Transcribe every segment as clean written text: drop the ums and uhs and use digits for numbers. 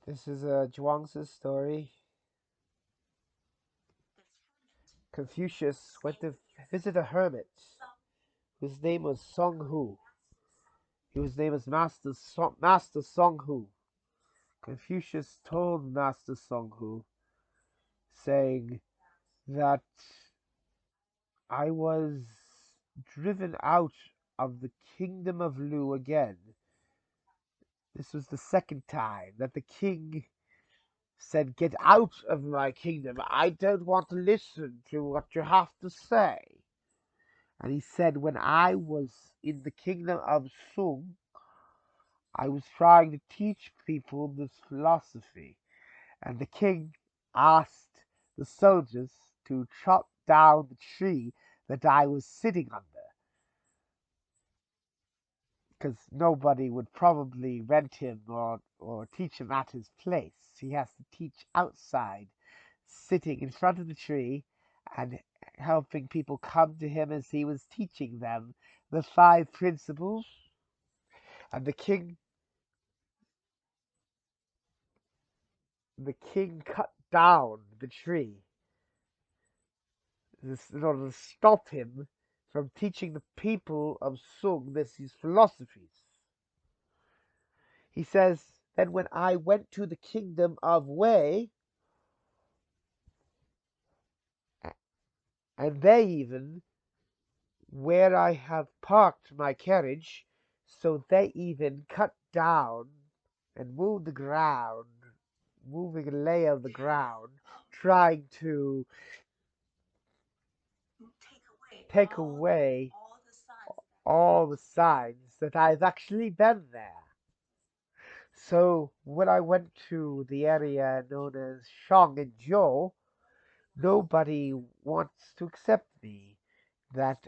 This is a Zhuang Tzu story. Confucius went to visit a hermit whose name was Song Hu. His name was Master Song Hu. Confucius told Master Song Hu, saying that I was driven out of the kingdom of Lu again. This was the second time that the king said, "Get out of my kingdom. I don't want to listen to what you have to say." And he said, when I was in the kingdom of Sung, I was trying to teach people this philosophy. And the king asked the soldiers to chop down the tree that I was sitting under, because nobody would probably rent him or teach him at his place. He has to teach outside, sitting in front of the tree and helping people come to him as he was teaching them the five principles. And the king cut down the tree in order to stop him from teaching the people of Sung these philosophies. He says, then when I went to the kingdom of Wei, and they even, where I have parked my carriage, so they even cut down and moved the ground, moving a layer of the ground, trying to take away all the signs that I've actually been there. So when I went to the area known as Shang and Zhou, nobody wants to accept me. That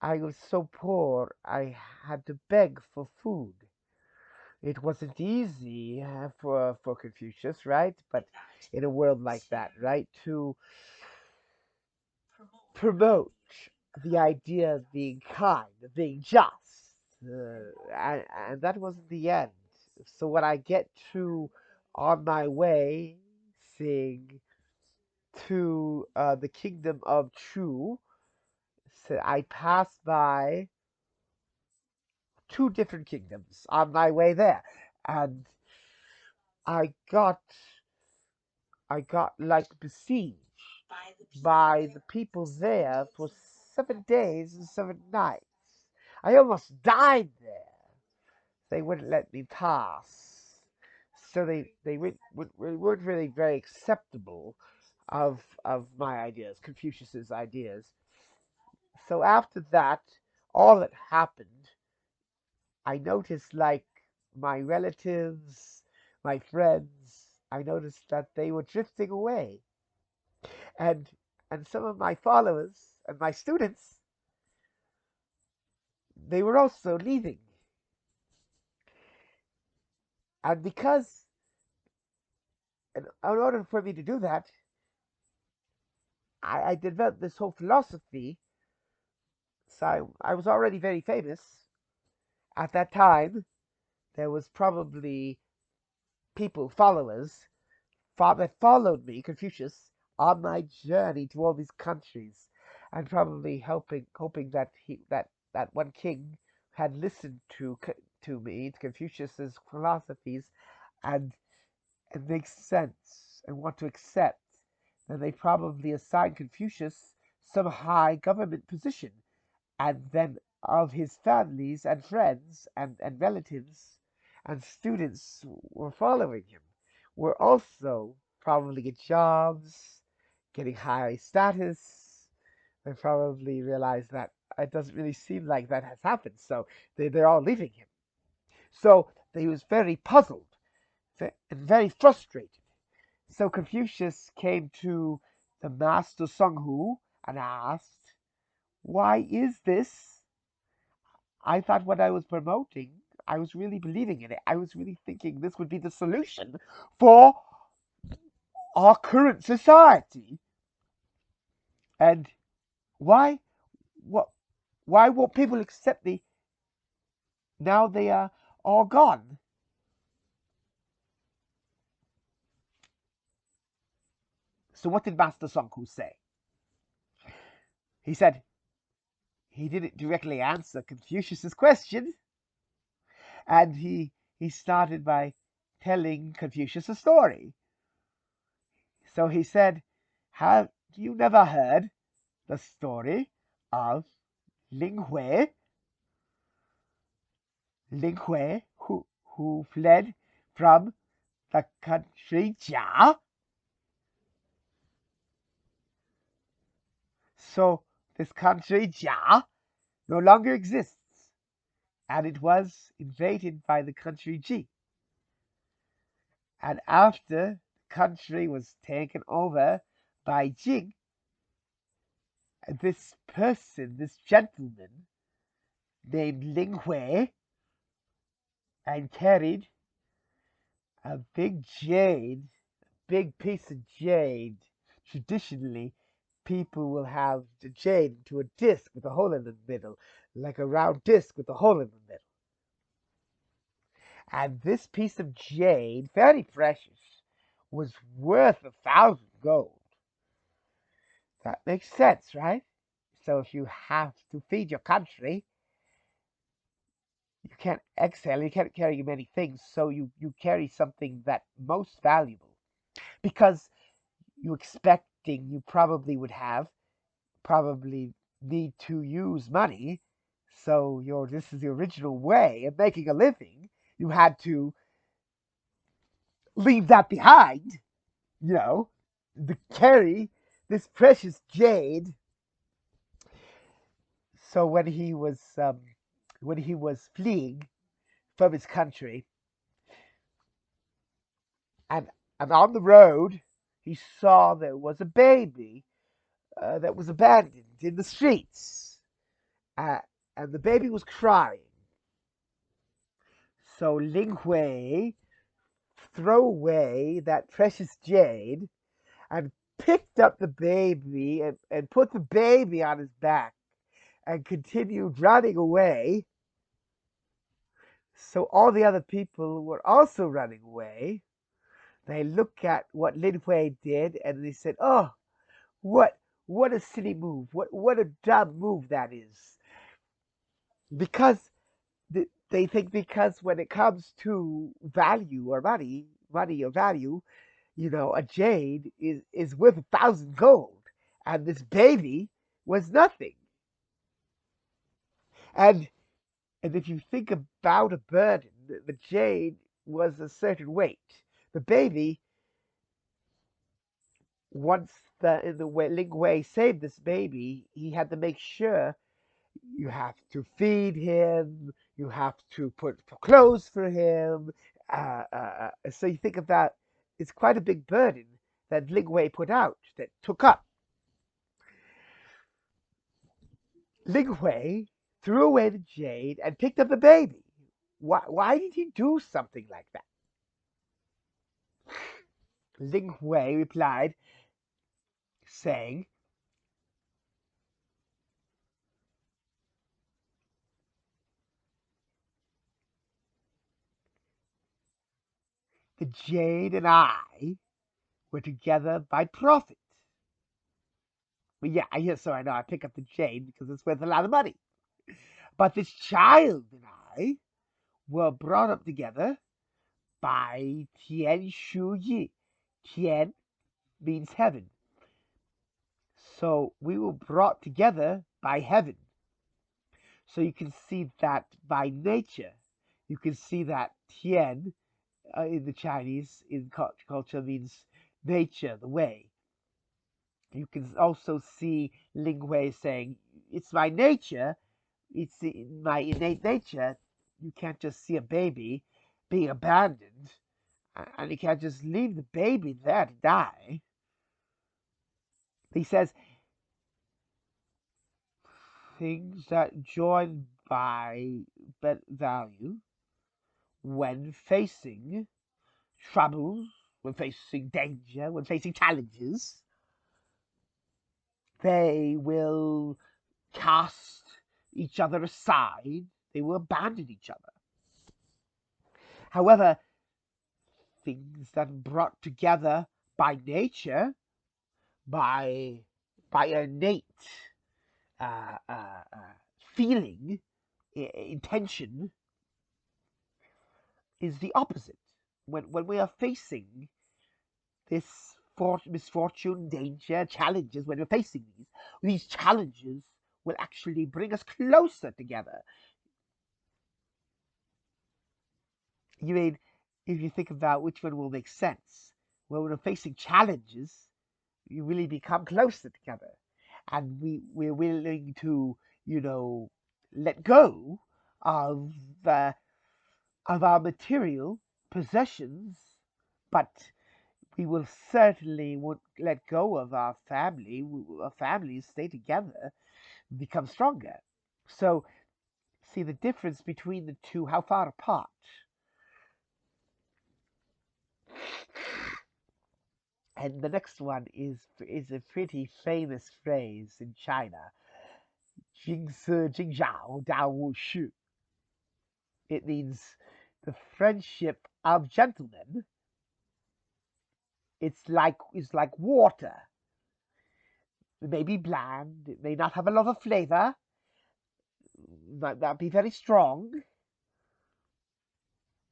I was so poor I had to beg for food. It wasn't easy for Confucius, right? But in a world like that, right, to promote the idea of being kind, of being just, and that wasn't the end. So when I get to on my way, seeing to the kingdom of Chu, so I pass by two different kingdoms on my way there, and I got I got like besieged by the people there for 7 days and 7 nights. I almost died there. They wouldn't let me pass. So weren't really very acceptable of my ideas, Confucius's ideas. So after that, all that happened, I noticed like my relatives, my friends, I noticed that they were drifting away. And and some of my followers and my students, they were also leaving. And because in order for me to do that, I developed this whole philosophy. So I was already very famous. At that time, there was probably people, followers, that followed me, Confucius, on my journey to all these countries, and probably hoping that that one king had listened to me, to Confucius's philosophies, and it makes sense and want to accept. Then they probably assigned Confucius some high government position, and then of his families and friends and relatives and students were following him, were also probably get jobs, getting high status. They probably realize that it doesn't really seem like that has happened, so they're all leaving him. So he was very puzzled and very frustrated. So Confucius came to the master Sung Hu and asked, why is this? I thought what I was promoting, I was really believing in it. I was really thinking this would be the solution for our current society. And why, what, why won't people accept me now they are all gone? So what did Master Zhuang Tzu say? He said he didn't directly answer Confucius's question, and he started by telling Confucius a story. So he said, "Have you never heard the story of Ling Hui? Ling Hui, who fled from the country Jia?" So this country Jia no longer exists, and it was invaded by the country Ji. And after the country was taken over by Jing, this person, this gentleman named Ling Hui, and carried a big jade, big piece of jade. Traditionally, people will have the jade into a disc with a hole in the middle, like a round disc with a hole in the middle. And this piece of jade, very precious, was worth 1,000 gold. That makes sense, right? So if you have to feed your country, you can't exhale, you can't carry many things, so you carry something that most valuable. Because you probably would have, probably need to use money. So this is the original way of making a living. You had to leave that behind, you know, to carry this precious jade. So when he was fleeing from his country, and on the road, he saw there was a baby that was abandoned in the streets, uh, and the baby was crying. So Ling Hui threw away that precious jade and picked up the baby and put the baby on his back and continued running away. So all the other people were also running away. They looked at what Lin Hui did and they said, "Oh, what a silly move! What a dumb move that is!" Because they think because when it comes to value or money or value, a jade is worth 1,000 gold, and this baby was nothing. And if you think about a burden, the jade was a certain weight. The baby, once the way Ling Wei saved this baby, he had to make sure you have to feed him, you have to put clothes for him. So you think of that, it's quite a big burden that Ling Wei put out, that took up. Ling Hui threw away the jade and picked up the baby. Why did he do something like that? Ling Hui replied, saying, "The jade and I were together by profit." Well, yeah, so I know I pick up the jade because it's worth a lot of money. But this child and I were brought up together by Tian Shu Yi. Tian means heaven. So we were brought together by heaven. So you can see that by nature. You can see that Tian in the Chinese in culture means nature, the way. You can also see Ling Hui saying, "It's my nature, it's in my innate nature." You can't just see a baby being abandoned, and you can't just leave the baby there to die. He says, "Things that join by value when facing troubles, when facing danger, when facing challenges, they will cast each other aside, they will abandon each other. However, things that are brought together by nature by innate uh, uh, uh, feeling, intention, is the opposite. When we are facing this misfortune, danger, challenges, when we're facing these challenges will actually bring us closer together. You mean, if you think about which one will make sense, when we're facing challenges, we really become closer together, and we're willing to, you know, let go of our material possessions, but we will certainly won't let go of our family. Our families stay together, become stronger. So, see the difference between the two, how far apart. And the next one is a pretty famous phrase in China. 君思今朝，当无事. It means the friendship of gentlemen. It's like water. It may be bland. It may not have a lot of flavor. Might not be very strong.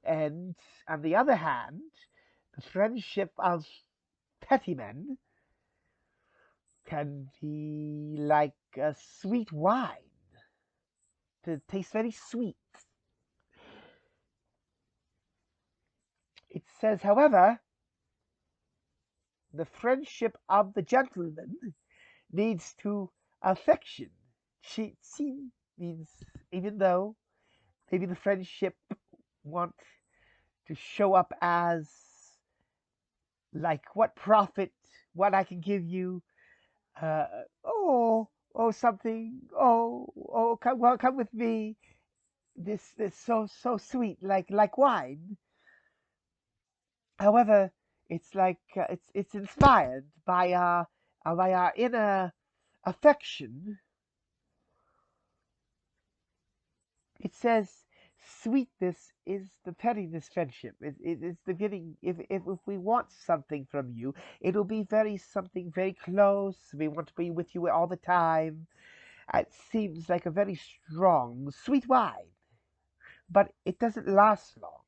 And on the other hand, the friendship of petty men can be like a sweet wine. It tastes very sweet. It says, however, the friendship of the gentleman leads to affection. Qi means even though maybe the friendship want to show up as like what profit, what I can give you, uh, something, come with me. This so sweet, like wine. However, it's like it's inspired by our inner affection. It says sweetness is the pettiness friendship. It's the getting. If we want something from you, it'll be something very close. We want to be with you all the time. It seems like a very strong, sweet wine, but it doesn't last long.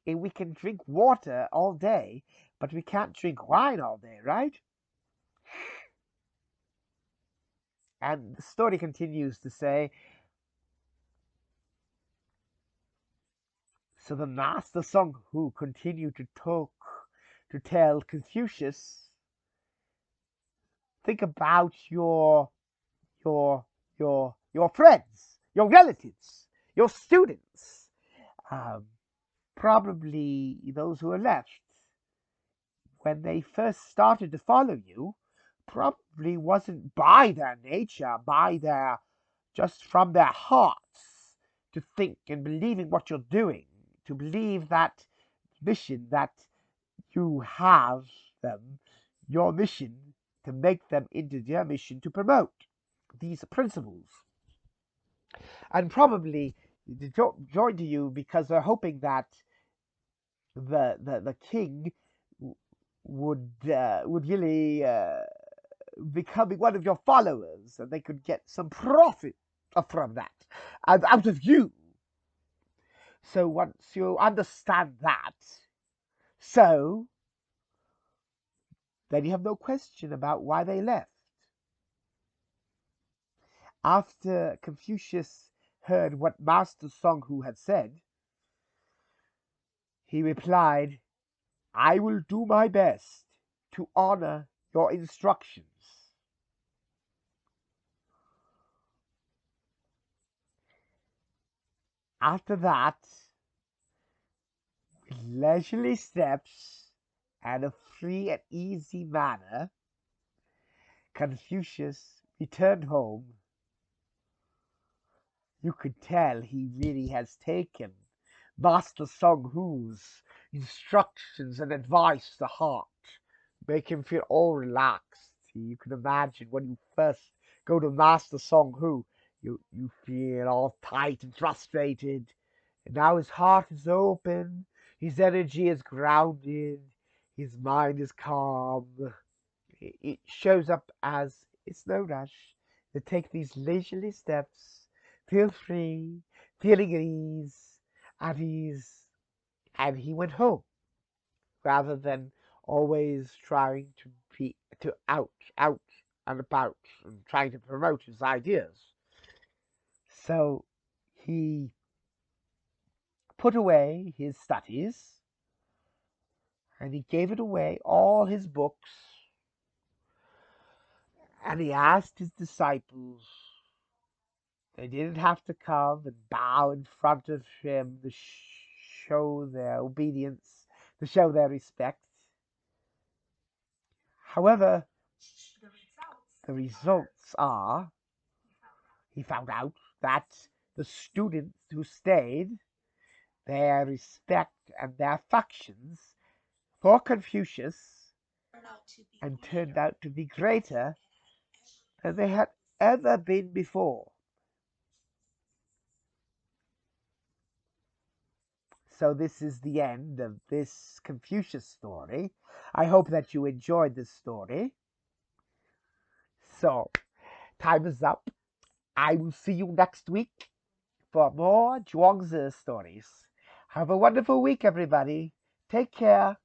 We can drink water all day, but we can't drink wine all day, right? And the story continues to say, so the master Song Hu continued to tell Confucius, think about your friends, your relatives, your students, um, probably those who are left. When they first started to follow you, probably wasn't by their nature, by their just from their hearts to think and believe in what you're doing, to believe that mission that you have them, your mission to make them into their mission to promote these principles. And probably join to you because they're hoping that the king would really becoming one of your followers, and they could get some profit from that and out of you. So once you understand that, so then you have no question about why they left. After Confucius heard what Master Song Hu had said, he replied, I will do my best to honor your instructions. After that, with leisurely steps and a free and easy manner, Confucius returned home. You could tell he really has taken Master Song Hu's instructions and advice to heart, make him feel all relaxed. You can imagine when you first go to Master Song Hu, you feel all tight and frustrated. And now his heart is open, his energy is grounded, His mind is calm. It shows up as it's no rush. They take these leisurely steps, feel free, feeling at ease, and he went home rather than always trying to be out and about and trying to promote his ideas. So he put away his studies and he gave it away all his books and he asked his disciples. They didn't have to come and bow in front of him to show their obedience, to show their respect. However, the results are he found out that the students who stayed, their respect and their affections for Confucius and turned out to be greater than they had ever been before. So this is the end of this Confucius story. I hope that you enjoyed this story. So, time is up. I will see you next week for more Zhuang Tzu stories. Have a wonderful week, everybody. Take care.